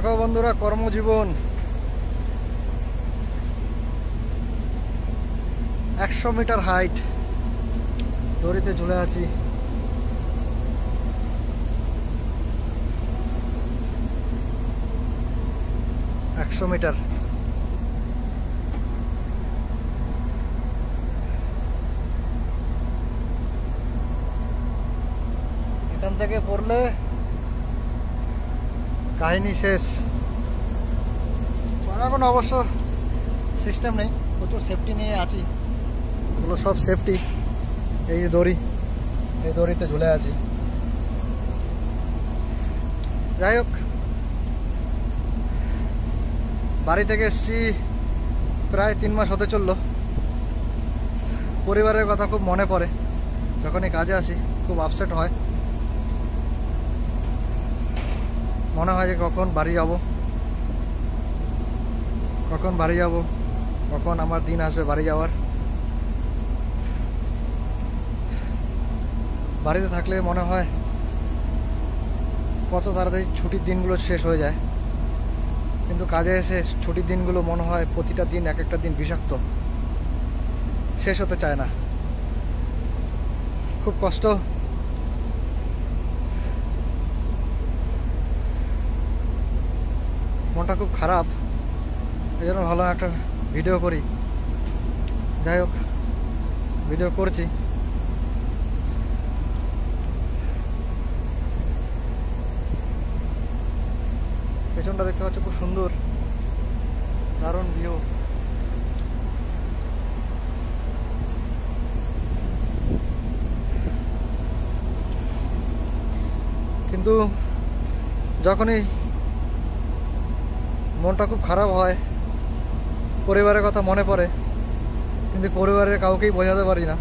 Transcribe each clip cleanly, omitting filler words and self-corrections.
দেখো বন্ধুরা, কর্মজীবন 100 মিটার হাইট, দড়িতে ঝুলে আছি। একশো মিটার এখান থেকে পড়লে কাহিনী শেষ। এখন অবশ্য সিস্টেম নেই, প্রচুর সেফটি নিয়ে আছি, এগুলো সব সেফটি। এই যে দড়ি, এই দড়িতে ঝুলে আছি। যাই হোক, বাড়ি থেকে এসছি প্রায় 3 মাস হতে চললো। পরিবারের কথা খুব মনে পড়ে, যখনই কাজে আসি খুব আপসেট হয়, মনে হয় যে কখন বাড়ি যাব, কখন বাড়ি যাব, কখন আমার দিন আসবে বাড়ি যাওয়ার। বাড়িতে থাকলে মনে হয় কত তাড়াতাড়ি ছুটির দিনগুলো শেষ হয়ে যায়, কিন্তু কাজে এসে ছুটির দিনগুলো মনে হয় প্রতিটা দিন এক একটা দিন বিষাক্ত, শেষ হতে চায় না। খুব কষ্ট। মনটা খুব খারাপ, এই জন্য ভালো একটা ভিডিও করি। যাই হোক, ভিডিও করছি। পেছনটা দেখতে পাচ্ছ, খুব সুন্দর, দারুণ ভিউ। কিন্তু যখনই মনটা খুব খারাপ হয়, পরিবারের কথা মনে পড়ে, কিন্তু পরিবারের কাউকেই বোঝাতে পারি না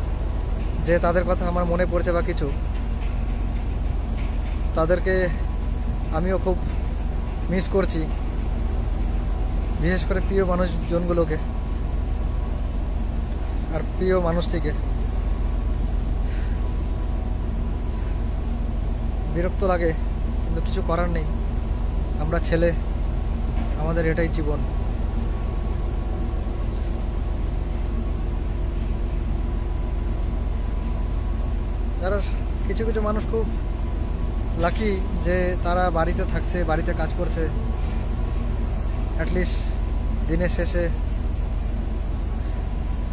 যে তাদের কথা আমার মনে পড়ছে বা কিছু। তাদেরকে আমিও খুব মিস করছি, বিশেষ করে প্রিয় মানুষজনগুলোকে আর প্রিয় মানুষটিকে। বিরক্ত লাগে, কিন্তু কিছু করার নেই, আমরা ছেলে, আমাদের এটাই জীবন। যারা কিছু কিছু মানুষ খুব লাকি যে তারা বাড়িতে থাকছে, বাড়িতে কাজ করছে, অ্যাটলিস্ট দিনের শেষে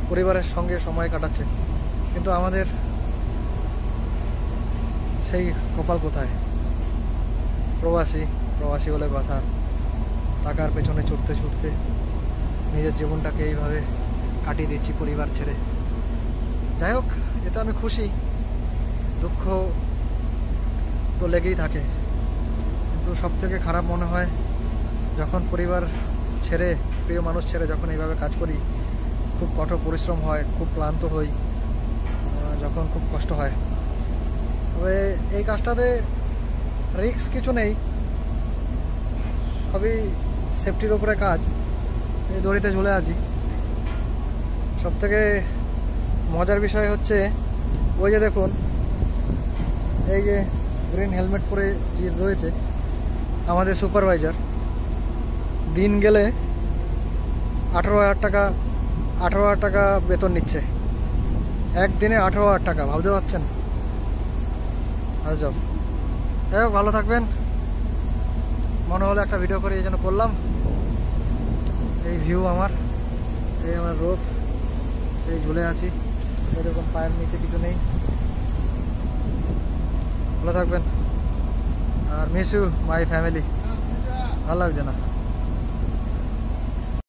পরিবারের সঙ্গে সময় কাটাচ্ছে। কিন্তু আমাদের সেই কপাল কোথায়? প্রবাসী প্রবাসী বলে কথা, টাকার পেছনে ছুটতে ছুটতে নিজের জীবনটাকে এইভাবে কাটিয়ে দিচ্ছি পরিবার ছেড়ে। যাই হোক, এতে আমি খুশি, দুঃখ তো লেগেই থাকে। কিন্তু সবথেকে খারাপ মনে হয় যখন পরিবার ছেড়ে, প্রিয় মানুষ ছেড়ে যখন এইভাবে কাজ করি, খুব কঠোর পরিশ্রম হয়, খুব ক্লান্ত হই, যখন খুব কষ্ট হয়। তবে এই কাজটাতে রিস্ক কিছু নেই, সবই সেফটির ওপরে কাজ। এই দড়িতে ঝুলে আছি। সবথেকে মজার বিষয় হচ্ছে, ওই যে দেখুন, এই যে গ্রিন হেলমেট পরে যে রয়েছে আমাদের সুপারভাইজার, দিন গেলে 18,000 টাকা বেতন নিচ্ছে। একদিনে 18,000 টাকা, ভাবতে পারছেন? আজব। যাই হোক, ভালো থাকবেন। মনে হলো একটা ভিডিও করে, এই জন্য করলাম। এই ভিউ আমার, এই আমার রোড, এই ঝুলে আছি, এরকম পায়ের নিচে কিছু নেই। ভালো থাকবেন, আর মিস ইউ মাই ফ্যামিলি। ভালো লাগছে না।